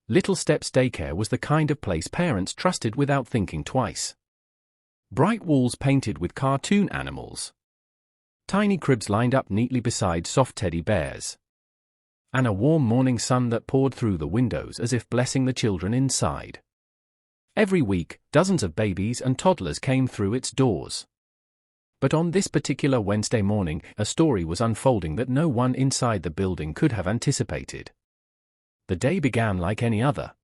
Little Steps Daycare was the kind of place parents trusted without thinking twice. Bright walls painted with cartoon animals. Tiny cribs lined up neatly beside soft teddy bears. And a warm morning sun that poured through the windows as if blessing the children inside. Every week, dozens of babies and toddlers came through its doors. But on this particular Wednesday morning, a story was unfolding that no one inside the building could have anticipated. The day began like any other.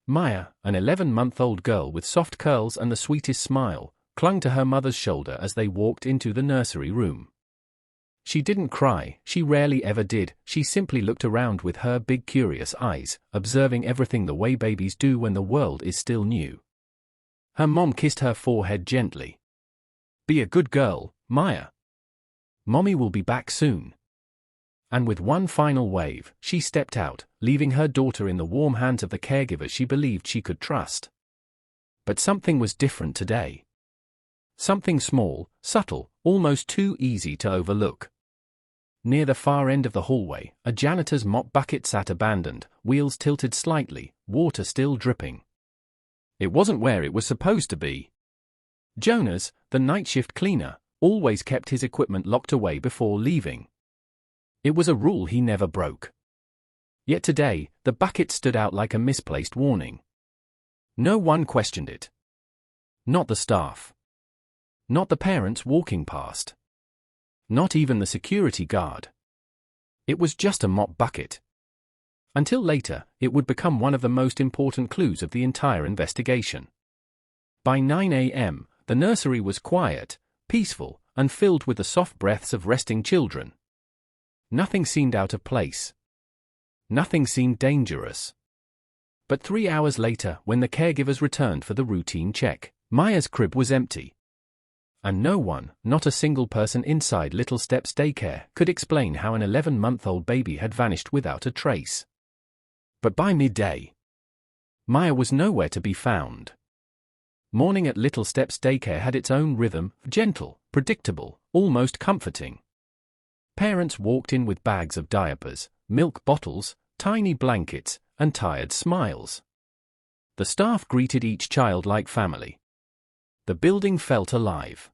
Maya, an 11-month-old girl with soft curls and the sweetest smile, clung to her mother's shoulder as they walked into the nursery room. She didn't cry, she rarely ever did, she simply looked around with her big curious eyes, observing everything the way babies do when the world is still new. Her mom kissed her forehead gently. "Be a good girl, Maya. Mommy will be back soon." And with one final wave, she stepped out, leaving her daughter in the warm hands of the caregivers she believed she could trust. But something was different today. Something small, subtle, almost too easy to overlook. Near the far end of the hallway, a janitor's mop bucket sat abandoned, wheels tilted slightly, water still dripping. It wasn't where it was supposed to be. Jonas, the night shift cleaner, always kept his equipment locked away before leaving. It was a rule he never broke. Yet today, the bucket stood out like a misplaced warning. No one questioned it. Not the staff. Not the parents walking past. Not even the security guard. It was just a mop bucket. Until later, it would become one of the most important clues of the entire investigation. By 9 a.m., the nursery was quiet, peaceful, and filled with the soft breaths of resting children. Nothing seemed out of place. Nothing seemed dangerous. But 3 hours later, when the caregivers returned for the routine check, Maya's crib was empty. And no one, not a single person inside Little Steps Daycare, could explain how an 11-month-old baby had vanished without a trace. But by midday, Maya was nowhere to be found. Morning at Little Steps Daycare had its own rhythm, gentle, predictable, almost comforting. Parents walked in with bags of diapers, milk bottles, tiny blankets, and tired smiles. The staff greeted each child like family. The building felt alive.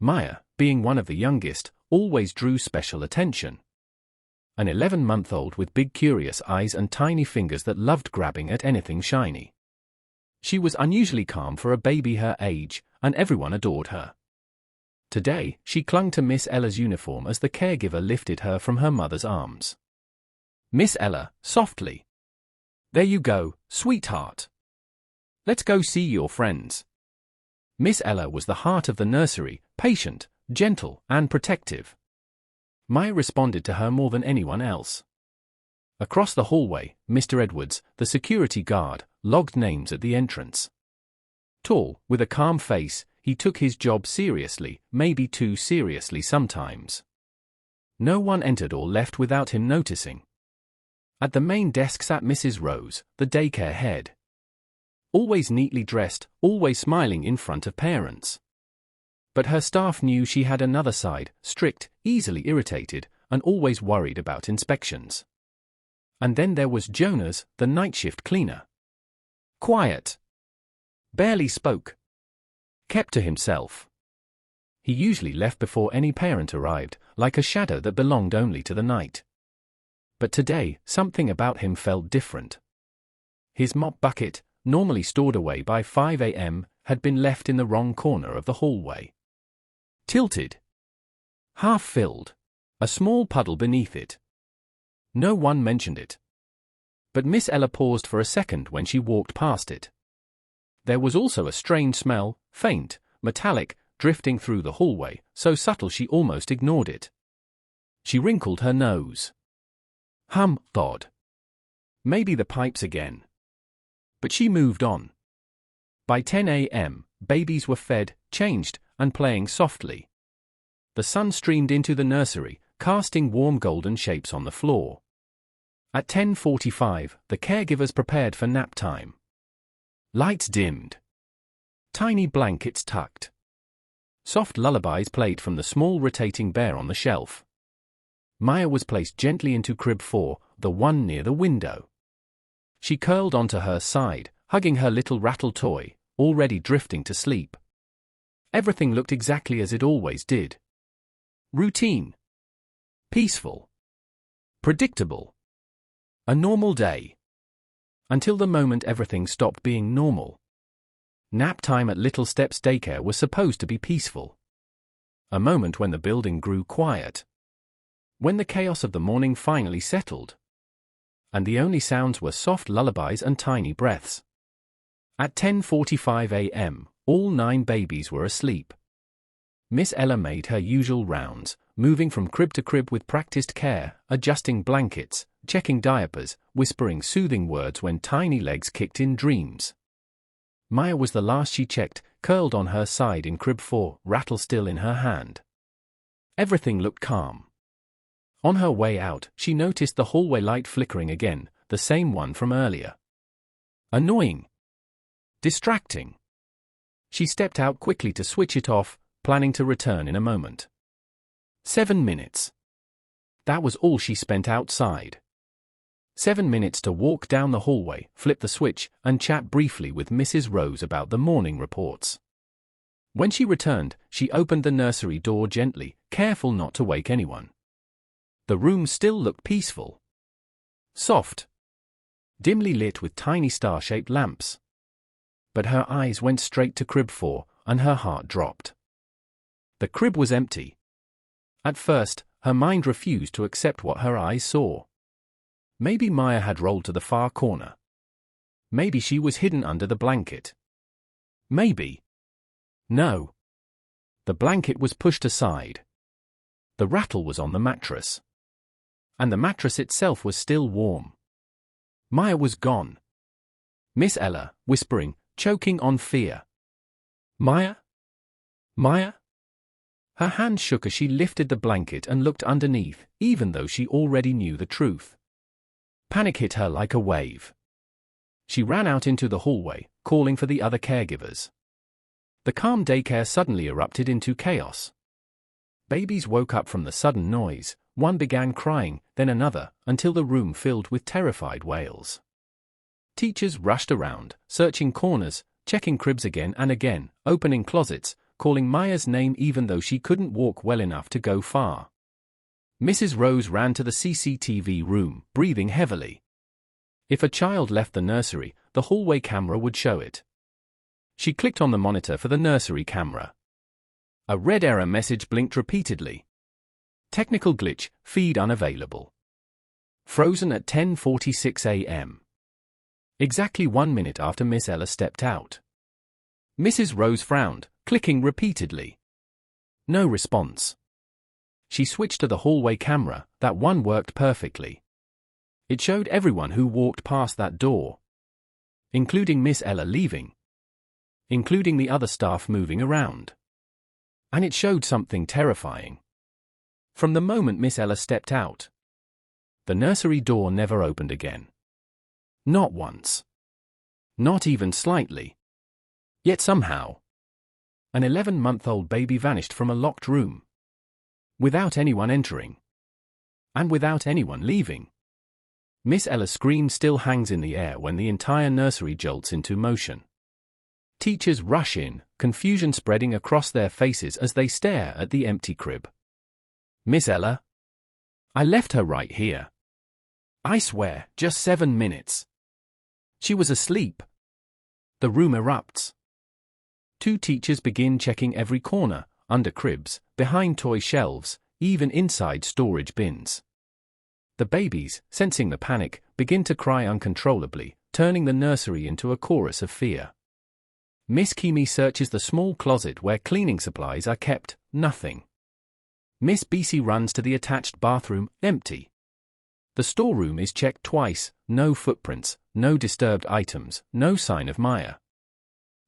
Maya, being one of the youngest, always drew special attention. An 11-month-old with big curious eyes and tiny fingers that loved grabbing at anything shiny. She was unusually calm for a baby her age, and everyone adored her. Today, she clung to Miss Ella's uniform as the caregiver lifted her from her mother's arms. Miss Ella, softly. "There you go, sweetheart. Let's go see your friends." Miss Ella was the heart of the nursery, patient, gentle, and protective. Maya responded to her more than anyone else. Across the hallway, Mr. Edwards, the security guard, logged names at the entrance. Tall, with a calm face, he took his job seriously, maybe too seriously sometimes. No one entered or left without him noticing. At the main desk sat Mrs. Rose, the daycare head. Always neatly dressed, always smiling in front of parents. But her staff knew she had another side, strict, easily irritated, and always worried about inspections. And then there was Jonas, the night shift cleaner. Quiet. Barely spoke. Kept to himself. He usually left before any parent arrived, like a shadow that belonged only to the night. But today, something about him felt different. His mop bucket, normally stored away by 5 a.m., had been left in the wrong corner of the hallway. Tilted. Half filled. A small puddle beneath it. No one mentioned it. But Miss Ella paused for a second when she walked past it. There was also a strange smell, faint, metallic, drifting through the hallway, so subtle she almost ignored it. She wrinkled her nose. Odd. Maybe the pipes again. But she moved on. By 10 a.m., babies were fed, changed, and playing softly. The sun streamed into the nursery, casting warm golden shapes on the floor. At 10:45, the caregivers prepared for nap time. Lights dimmed. Tiny blankets tucked. Soft lullabies played from the small rotating bear on the shelf. Maya was placed gently into crib 4, the one near the window. She curled onto her side, hugging her little rattle toy, already drifting to sleep. Everything looked exactly as it always did. Routine. Peaceful. Predictable. A normal day. Until the moment everything stopped being normal. Nap time at Little Steps Daycare was supposed to be peaceful. A moment when the building grew quiet. When the chaos of the morning finally settled. And the only sounds were soft lullabies and tiny breaths. At 10:45 a.m., all 9 babies were asleep. Miss Ella made her usual rounds, moving from crib to crib with practiced care, adjusting blankets, checking diapers, whispering soothing words when tiny legs kicked in dreams. Maya was the last she checked, curled on her side in crib 4, rattle still in her hand. Everything looked calm. On her way out, she noticed the hallway light flickering again, the same one from earlier. Annoying. Distracting. She stepped out quickly to switch it off, planning to return in a moment. 7 minutes. That was all she spent outside. 7 minutes to walk down the hallway, flip the switch, and chat briefly with Mrs. Rose about the morning reports. When she returned, she opened the nursery door gently, careful not to wake anyone. The room still looked peaceful. Soft. Dimly lit with tiny star-shaped lamps. But her eyes went straight to crib 4, and her heart dropped. The crib was empty. At first, her mind refused to accept what her eyes saw. Maybe Maya had rolled to the far corner. Maybe she was hidden under the blanket. Maybe. No. The blanket was pushed aside. The rattle was on the mattress. And the mattress itself was still warm. Maya was gone. Miss Ella, whispering, choking on fear. Maya? Maya? Her hand shook as she lifted the blanket and looked underneath, even though she already knew the truth. Panic hit her like a wave. She ran out into the hallway, calling for the other caregivers. The calm daycare suddenly erupted into chaos. Babies woke up from the sudden noise, one began crying, then another, until the room filled with terrified wails. Teachers rushed around, searching corners, checking cribs again and again, opening closets, calling Maya's name even though she couldn't walk well enough to go far. Mrs. Rose ran to the CCTV room, breathing heavily. If a child left the nursery, the hallway camera would show it. She clicked on the monitor for the nursery camera. A red error message blinked repeatedly. Technical glitch, feed unavailable. Frozen at 10:46 a.m. Exactly 1 minute after Miss Ella stepped out. Mrs. Rose frowned, clicking repeatedly. No response. She switched to the hallway camera, that one worked perfectly. It showed everyone who walked past that door. Including Miss Ella leaving. Including the other staff moving around. And it showed something terrifying. From the moment Miss Ella stepped out, the nursery door never opened again. Not once. Not even slightly. Yet somehow, an 11-month-old baby vanished from a locked room. Without anyone entering. And without anyone leaving. Miss Ella's scream still hangs in the air when the entire nursery jolts into motion. Teachers rush in, confusion spreading across their faces as they stare at the empty crib. Miss Ella? I left her right here. I swear, just 7 minutes. She was asleep. The room erupts. 2 teachers begin checking every corner, under cribs, behind toy shelves, even inside storage bins. The babies, sensing the panic, begin to cry uncontrollably, turning the nursery into a chorus of fear. Miss Kimi searches the small closet where cleaning supplies are kept, nothing. Miss BC runs to the attached bathroom, empty. The storeroom is checked twice, no footprints, no disturbed items, no sign of Maya.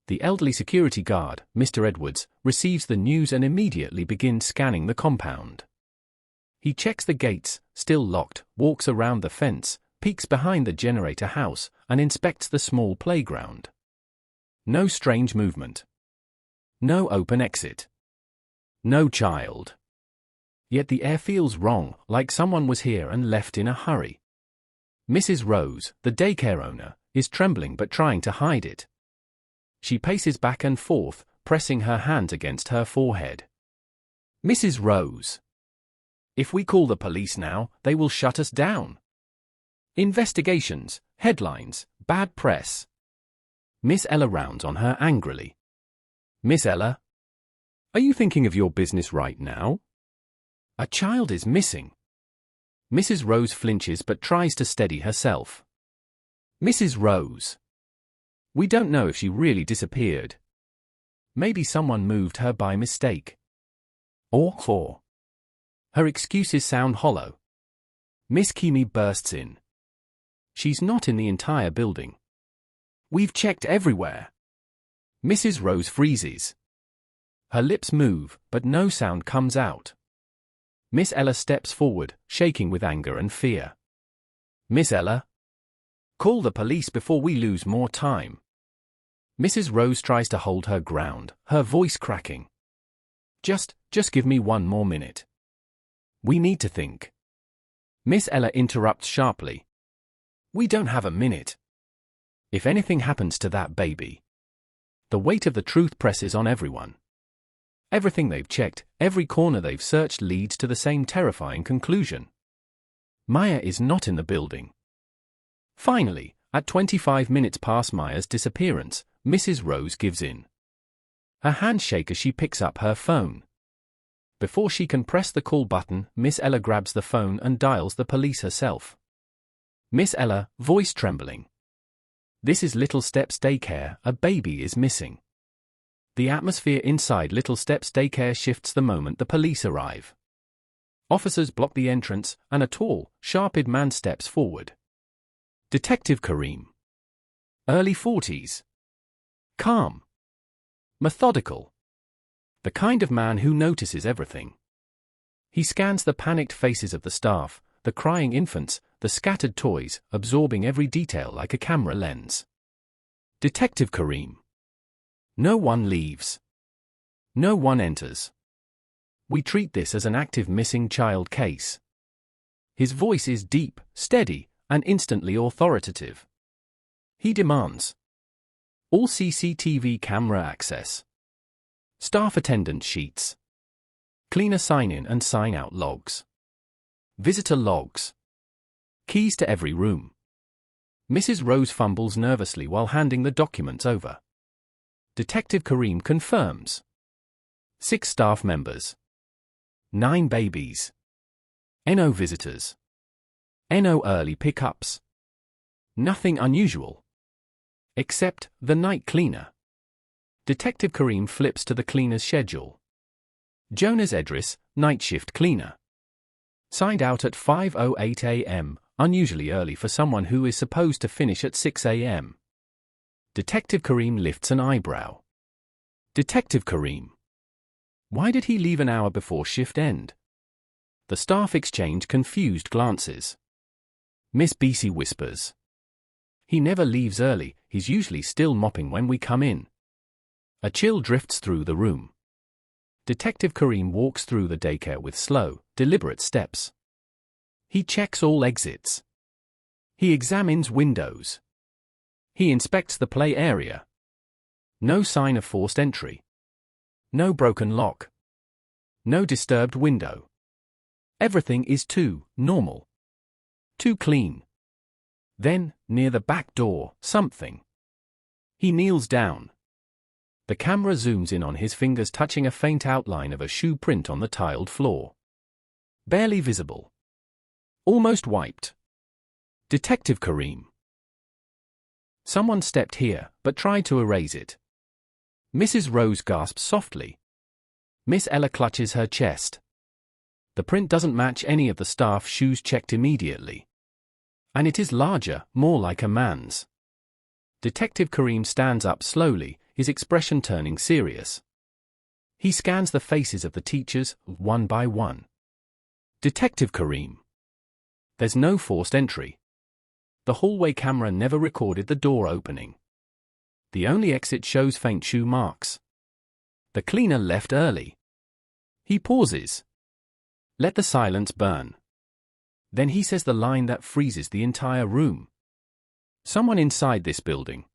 The elderly security guard, Mr. Edwards, receives the news and immediately begins scanning the compound. He checks the gates, still locked, walks around the fence, peeks behind the generator house, and inspects the small playground. No strange movement. No open exit. No child. Yet the air feels wrong, like someone was here and left in a hurry. Mrs. Rose, the daycare owner, is trembling but trying to hide it. She paces back and forth, pressing her hands against her forehead. Mrs. Rose. If we call the police now, they will shut us down. Investigations, headlines, bad press. Miss Ella rounds on her angrily. Miss Ella? Are you thinking of your business right now? A child is missing. Mrs. Rose flinches but tries to steady herself. Mrs. Rose. We don't know if she really disappeared. Maybe someone moved her by mistake. Or. Her excuses sound hollow. Miss Kimi bursts in. She's not in the entire building. We've checked everywhere. Mrs. Rose freezes. Her lips move, but no sound comes out. Miss Ella steps forward, shaking with anger and fear. Miss Ella? Call the police before we lose more time. Mrs. Rose tries to hold her ground, her voice cracking. Just give me one more minute. We need to think. Miss Ella interrupts sharply. We don't have a minute. If anything happens to that baby. The weight of the truth presses on everyone. Everything they've checked, every corner they've searched leads to the same terrifying conclusion. Maya is not in the building. Finally, at 25 minutes past Maya's disappearance, Mrs. Rose gives in. Her hands shake as she picks up her phone. Before she can press the call button, Miss Ella grabs the phone and dials the police herself. Miss Ella, voice trembling. This is Little Steps Daycare, a baby is missing. The atmosphere inside Little Steps Daycare shifts the moment the police arrive. Officers block the entrance, and a tall, sharp-eyed man steps forward. Detective Kareem. Early 40s. Calm. Methodical. The kind of man who notices everything. He scans the panicked faces of the staff, the crying infants, the scattered toys, absorbing every detail like a camera lens. Detective Kareem. No one leaves. No one enters. We treat this as an active missing child case. His voice is deep, steady, and instantly authoritative. He demands all CCTV camera access, staff attendance sheets, cleaner sign-in and sign-out logs, visitor logs, keys to every room. Mrs. Rose fumbles nervously while handing the documents over. Detective Kareem confirms. 6 staff members. 9 babies. No visitors. No early pickups. Nothing unusual. Except the night cleaner. Detective Kareem flips to the cleaner's schedule. Jonas Edris, night shift cleaner. Signed out at 5:08 a.m., unusually early for someone who is supposed to finish at 6 a.m. Detective Kareem lifts an eyebrow. Detective Kareem. Why did he leave an hour before shift end? The staff exchange confused glances. Miss Beasy whispers. He never leaves early, he's usually still mopping when we come in. A chill drifts through the room. Detective Kareem walks through the daycare with slow, deliberate steps. He checks all exits. He examines windows. He inspects the play area. No sign of forced entry. No broken lock. No disturbed window. Everything is too normal. Too clean. Then, near the back door, something. He kneels down. The camera zooms in on his fingers touching a faint outline of a shoe print on the tiled floor. Barely visible. Almost wiped. Detective Kareem. Someone stepped here, but tried to erase it. Mrs. Rose gasps softly. Miss Ella clutches her chest. The print doesn't match any of the staff shoes checked immediately. And it is larger, more like a man's. Detective Kareem stands up slowly, his expression turning serious. He scans the faces of the teachers, one by one. Detective Kareem. There's no forced entry. The hallway camera never recorded the door opening. The only exit shows faint shoe marks. The cleaner left early. He pauses. Let the silence burn. Then he says the line that freezes the entire room. Someone inside this building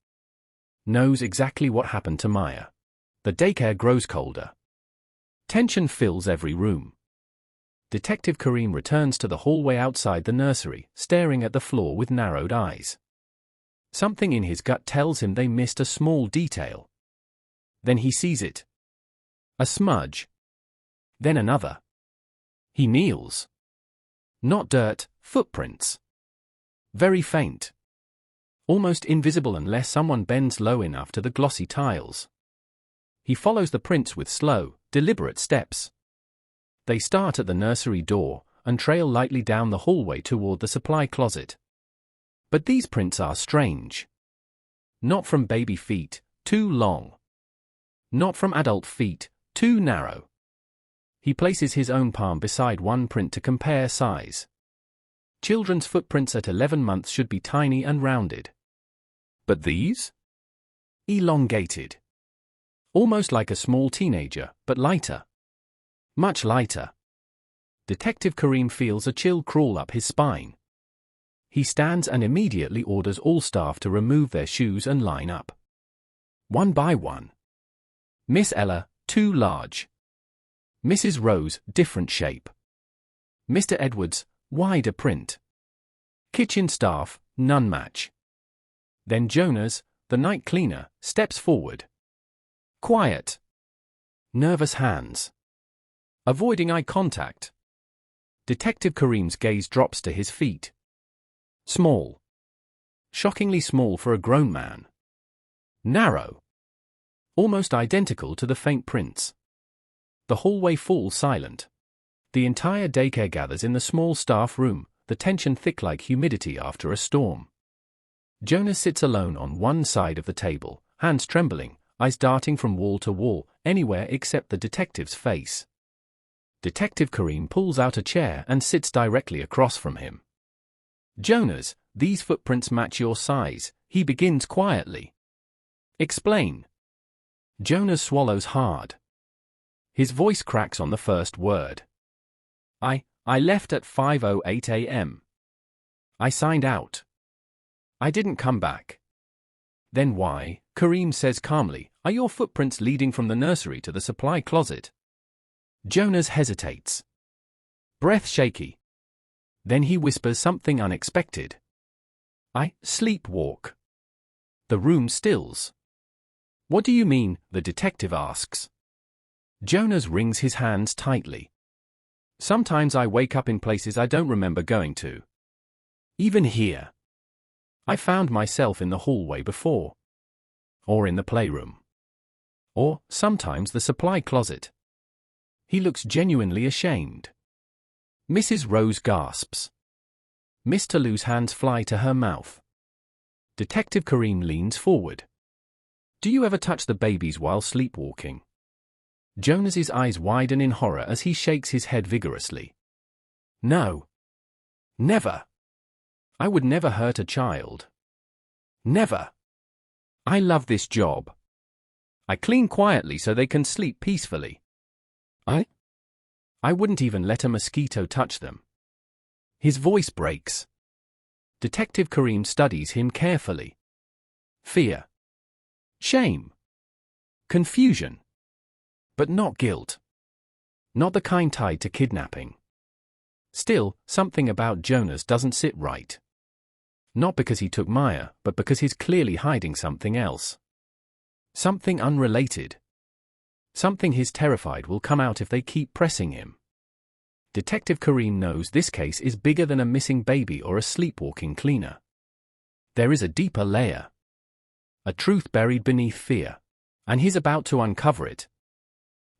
knows exactly what happened to Maya. The daycare grows colder. Tension fills every room. Detective Kareem returns to the hallway outside the nursery, staring at the floor with narrowed eyes. Something in his gut tells him they missed a small detail. Then he sees it. A smudge. Then another. He kneels. Not dirt, footprints. Very faint. Almost invisible unless someone bends low enough to the glossy tiles. He follows the prints with slow, deliberate steps. They start at the nursery door and trail lightly down the hallway toward the supply closet. But these prints are strange. Not from baby feet, too long. Not from adult feet, too narrow. He places his own palm beside one print to compare size. Children's footprints at 11 months should be tiny and rounded. But these? Elongated. Almost like a small teenager, but lighter. Much lighter. Detective Kareem feels a chill crawl up his spine. He stands and immediately orders all staff to remove their shoes and line up. One by one. Miss Ella, too large. Mrs. Rose, different shape. Mr. Edwards, wider print. Kitchen staff, none match. Then Jonas, the night cleaner, steps forward. Quiet. Nervous hands. Avoiding eye contact. Detective Kareem's gaze drops to his feet. Small. Shockingly small for a grown man. Narrow. Almost identical to the faint prints. The hallway falls silent. The entire daycare gathers in the small staff room, the tension thick like humidity after a storm. Jonas sits alone on one side of the table, hands trembling, eyes darting from wall to wall, anywhere except the detective's face. Detective Kareem pulls out a chair and sits directly across from him. Jonas, these footprints match your size, he begins quietly. Explain. Jonas swallows hard. His voice cracks on the first word. I left at 5:08 a.m. I signed out. I didn't come back. Then why, Kareem says calmly, are your footprints leading from the nursery to the supply closet? Jonas hesitates. Breath shaky. Then he whispers something unexpected. I sleepwalk. The room stills. What do you mean? The detective asks. Jonas wrings his hands tightly. Sometimes I wake up in places I don't remember going to. Even here. I found myself in the hallway before. Or in the playroom. Or, sometimes the supply closet. He looks genuinely ashamed. Mrs. Rose gasps. Miss Toulou's hands fly to her mouth. Detective Kareem leans forward. Do you ever touch the babies while sleepwalking? Jonas's eyes widen in horror as he shakes his head vigorously. No. Never. I would never hurt a child. Never. I love this job. I clean quietly so they can sleep peacefully. I wouldn't even let a mosquito touch them. His voice breaks. Detective Kareem studies him carefully. Fear. Shame. Confusion. But not guilt. Not the kind tied to kidnapping. Still, something about Jonas doesn't sit right. Not because he took Maya, but because he's clearly hiding something else. Something unrelated. Something he's terrified will come out if they keep pressing him. Detective Kareem knows this case is bigger than a missing baby or a sleepwalking cleaner. There is a deeper layer. A truth buried beneath fear. And he's about to uncover it.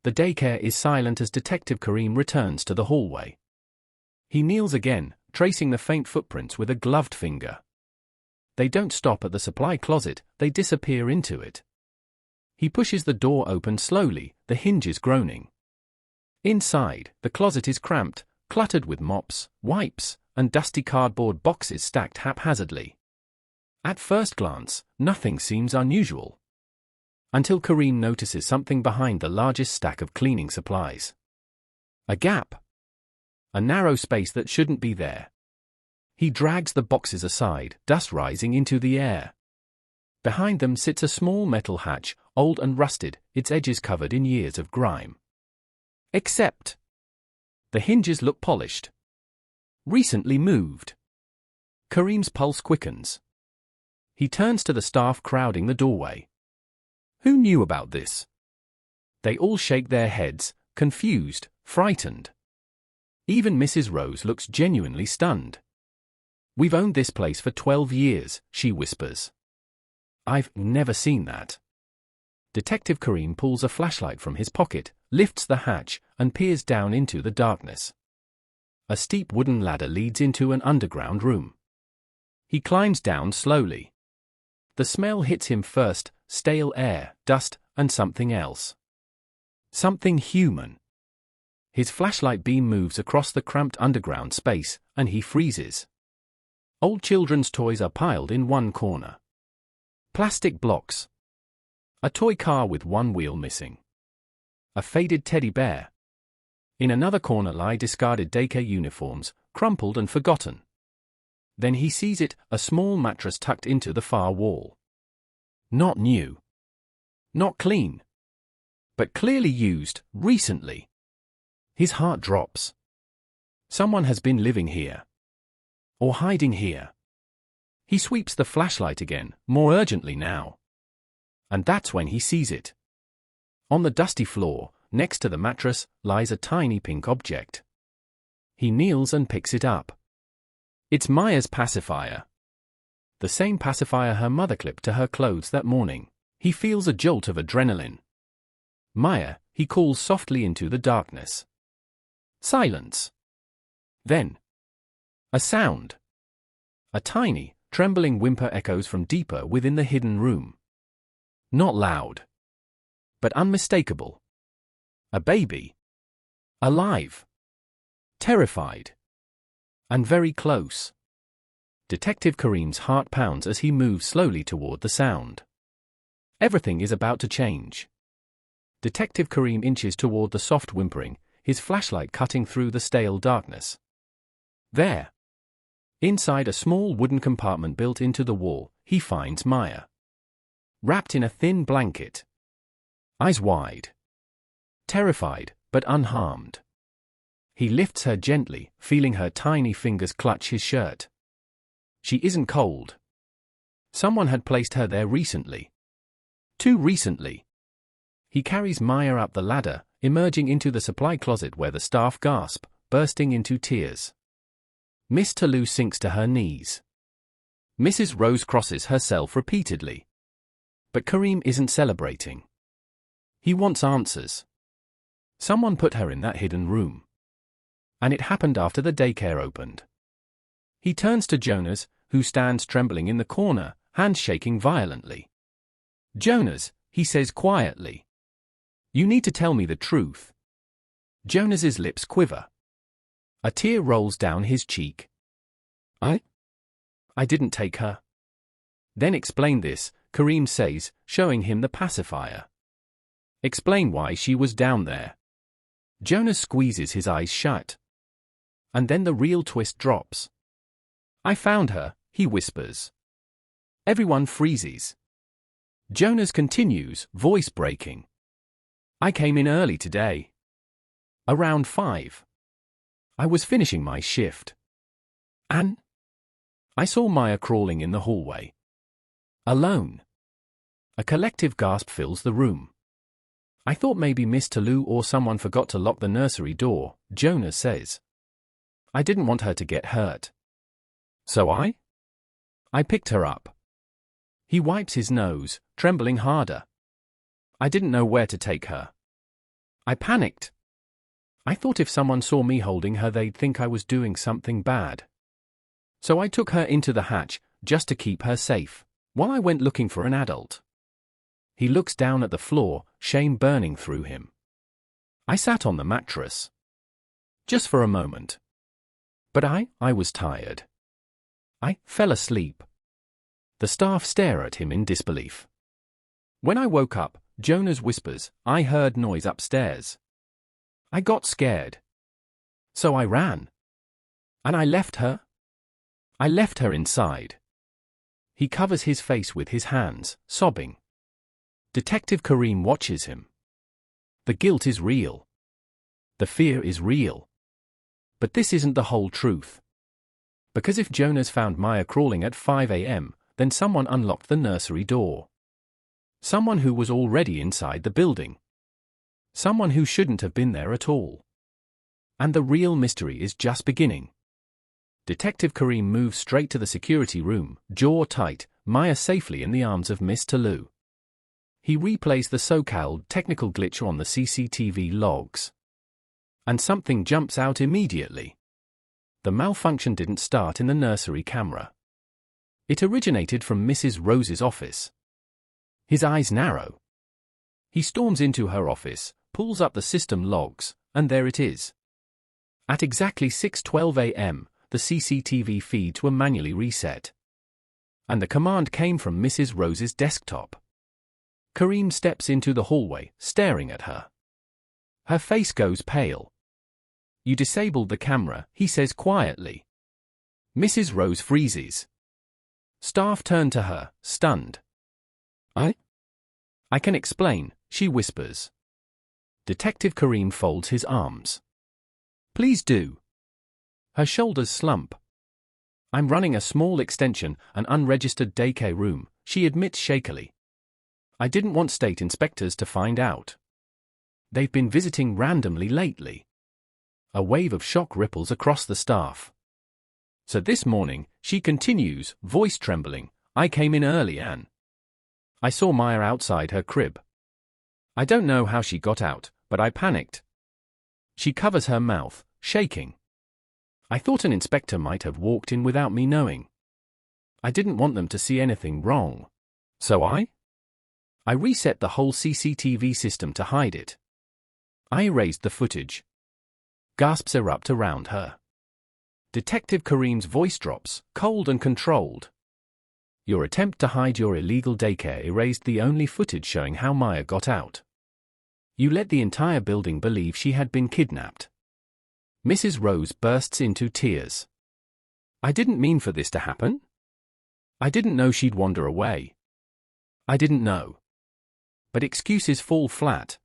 The daycare is silent as Detective Kareem returns to the hallway. He kneels again, tracing the faint footprints with a gloved finger. They don't stop at the supply closet, they disappear into it. He pushes the door open slowly, the hinges groaning. Inside, the closet is cramped, cluttered with mops, wipes, and dusty cardboard boxes stacked haphazardly. At first glance, nothing seems unusual. Until Kareem notices something behind the largest stack of cleaning supplies. A gap. A narrow space that shouldn't be there. He drags the boxes aside, dust rising into the air. Behind them sits a small metal hatch, old and rusted, its edges covered in years of grime. Except the hinges look polished. Recently moved. Kareem's pulse quickens. He turns to the staff crowding the doorway. Who knew about this? They all shake their heads, confused, frightened. Even Mrs. Rose looks genuinely stunned. We've owned this place for 12 years, she whispers. I've never seen that. Detective Kareem pulls a flashlight from his pocket, lifts the hatch, and peers down into the darkness. A steep wooden ladder leads into an underground room. He climbs down slowly. The smell hits him first, stale air, dust, and something else. Something human. His flashlight beam moves across the cramped underground space, and he freezes. Old children's toys are piled in one corner. Plastic blocks. A toy car with one wheel missing. A faded teddy bear. In another corner lie discarded daycare uniforms, crumpled and forgotten. Then he sees it, a small mattress tucked into the far wall. Not new. Not clean. But clearly used, recently. His heart drops. Someone has been living here. Or hiding here. He sweeps the flashlight again, more urgently now. And that's when he sees it. On the dusty floor, next to the mattress, lies a tiny pink object. He kneels and picks it up. It's Maya's pacifier. The same pacifier her mother clipped to her clothes that morning. He feels a jolt of adrenaline. Maya, he calls softly into the darkness. Silence. Then. A sound. A tiny, trembling whimper echoes from deeper within the hidden room. Not loud. But unmistakable. A baby. Alive. Terrified. And very close. Detective Kareem's heart pounds as he moves slowly toward the sound. Everything is about to change. Detective Kareem inches toward the soft whimpering, his flashlight cutting through the stale darkness. There. Inside a small wooden compartment built into the wall, he finds Maya. Wrapped in a thin blanket. Eyes wide. Terrified, but unharmed. He lifts her gently, feeling her tiny fingers clutch his shirt. She isn't cold. Someone had placed her there recently. Too recently. He carries Maya up the ladder, emerging into the supply closet where the staff gasp, bursting into tears. Miss Toulouse sinks to her knees. Mrs. Rose crosses herself repeatedly. But Kareem isn't celebrating. He wants answers. Someone put her in that hidden room. And it happened after the daycare opened. He turns to Jonas, who stands trembling in the corner, hands shaking violently. Jonas, he says quietly. You need to tell me the truth. Jonas's lips quiver. A tear rolls down his cheek. I didn't take her. Then explain this, Kareem says, showing him the pacifier. Explain why she was down there. Jonas squeezes his eyes shut. And then the real twist drops. I found her, he whispers. Everyone freezes. Jonas continues, voice breaking. I came in early today. Around 5. I was finishing my shift. And I saw Maya crawling in the hallway. Alone. A collective gasp fills the room. I thought maybe Miss Toulouse or someone forgot to lock the nursery door, Jonas says. I didn't want her to get hurt. So I picked her up. He wipes his nose, trembling harder. I didn't know where to take her. I panicked. I thought if someone saw me holding her they'd think I was doing something bad. So I took her into the hatch, just to keep her safe, while I went looking for an adult. He looks down at the floor, shame burning through him. I sat on the mattress. Just for a moment. But I was tired. I fell asleep. The staff stare at him in disbelief. When I woke up, Jonas whispers, I heard noise upstairs. I got scared. So I ran. And I left her. I left her inside. He covers his face with his hands, sobbing. Detective Kareem watches him. The guilt is real. The fear is real. But this isn't the whole truth. Because if Jonas found Maya crawling at 5 a.m., then someone unlocked the nursery door. Someone who was already inside the building. Someone who shouldn't have been there at all. And the real mystery is just beginning. Detective Kareem moves straight to the security room, jaw tight, Maya safely in the arms of Miss Talou. He replays the so-called technical glitch on the CCTV logs. And something jumps out immediately. The malfunction didn't start in the nursery camera. It originated from Mrs. Rose's office. His eyes narrow. He storms into her office, pulls up the system logs, and there it is. At exactly 6:12 a.m., the CCTV feeds were manually reset. And the command came from Mrs. Rose's desktop. Kareem steps into the hallway, staring at her. Her face goes pale. "You disabled the camera," he says quietly. Mrs. Rose freezes. Staff turn to her, stunned. I can explain," she whispers. Detective Kareem folds his arms. "Please do." Her shoulders slump. "I'm running a small extension, an unregistered daycare room," she admits shakily. "I didn't want state inspectors to find out. They've been visiting randomly lately." A wave of shock ripples across the staff. "So this morning," she continues, voice trembling, "I came in early and I saw Maya outside her crib. I don't know how she got out, but I panicked." She covers her mouth, shaking. "I thought an inspector might have walked in without me knowing. I didn't want them to see anything wrong. So I reset the whole CCTV system to hide it. I erased the footage." Gasps erupt around her. Detective Kareem's voice drops, cold and controlled. "Your attempt to hide your illegal daycare erased the only footage showing how Maya got out. You let the entire building believe she had been kidnapped." Mrs. Rose bursts into tears. "I didn't mean for this to happen. I didn't know she'd wander away. I didn't know." But excuses fall flat.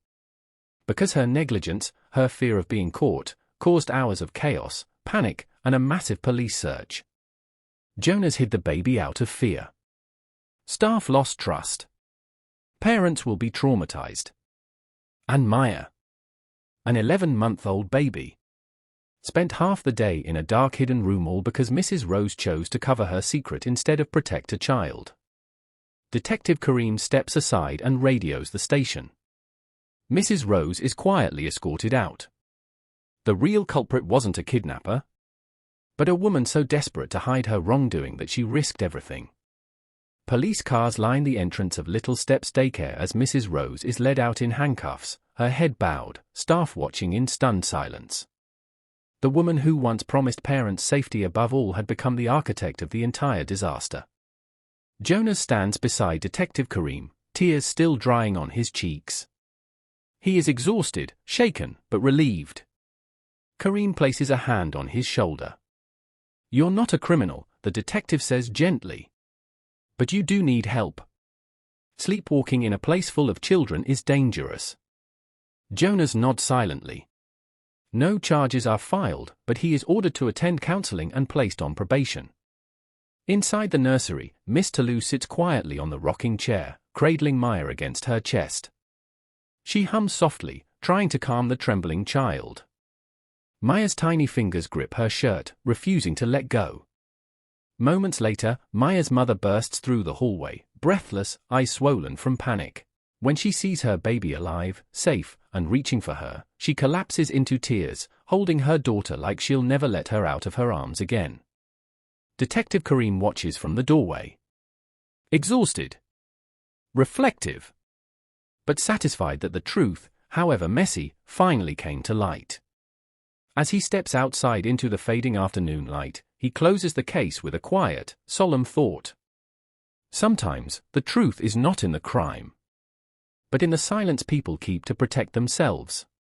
Because her negligence, her fear of being caught, caused hours of chaos, panic, and a massive police search. Jonas hid the baby out of fear. Staff lost trust. Parents will be traumatized. And Maya, an 11-month-old baby, spent half the day in a dark hidden room all because Mrs. Rose chose to cover her secret instead of protect a child. Detective Kareem steps aside and radios the station. Mrs. Rose is quietly escorted out. The real culprit wasn't a kidnapper, but a woman so desperate to hide her wrongdoing that she risked everything. Police cars line the entrance of Little Steps Daycare as Mrs. Rose is led out in handcuffs, her head bowed, staff watching in stunned silence. The woman who once promised parents safety above all had become the architect of the entire disaster. Jonas stands beside Detective Kareem, tears still drying on his cheeks. He is exhausted, shaken, but relieved. Kareem places a hand on his shoulder. "You're not a criminal," the detective says gently. "But you do need help. Sleepwalking in a place full of children is dangerous." Jonas nods silently. No charges are filed, but he is ordered to attend counseling and placed on probation. Inside the nursery, Miss Talou sits quietly on the rocking chair, cradling Maya against her chest. She hums softly, trying to calm the trembling child. Maya's tiny fingers grip her shirt, refusing to let go. Moments later, Maya's mother bursts through the hallway, breathless, eyes swollen from panic. When she sees her baby alive, safe, and reaching for her, she collapses into tears, holding her daughter like she'll never let her out of her arms again. Detective Kareem watches from the doorway. Exhausted. Reflective. But satisfied that the truth, however messy, finally came to light. As he steps outside into the fading afternoon light, he closes the case with a quiet, solemn thought. Sometimes, the truth is not in the crime, but in the silence people keep to protect themselves.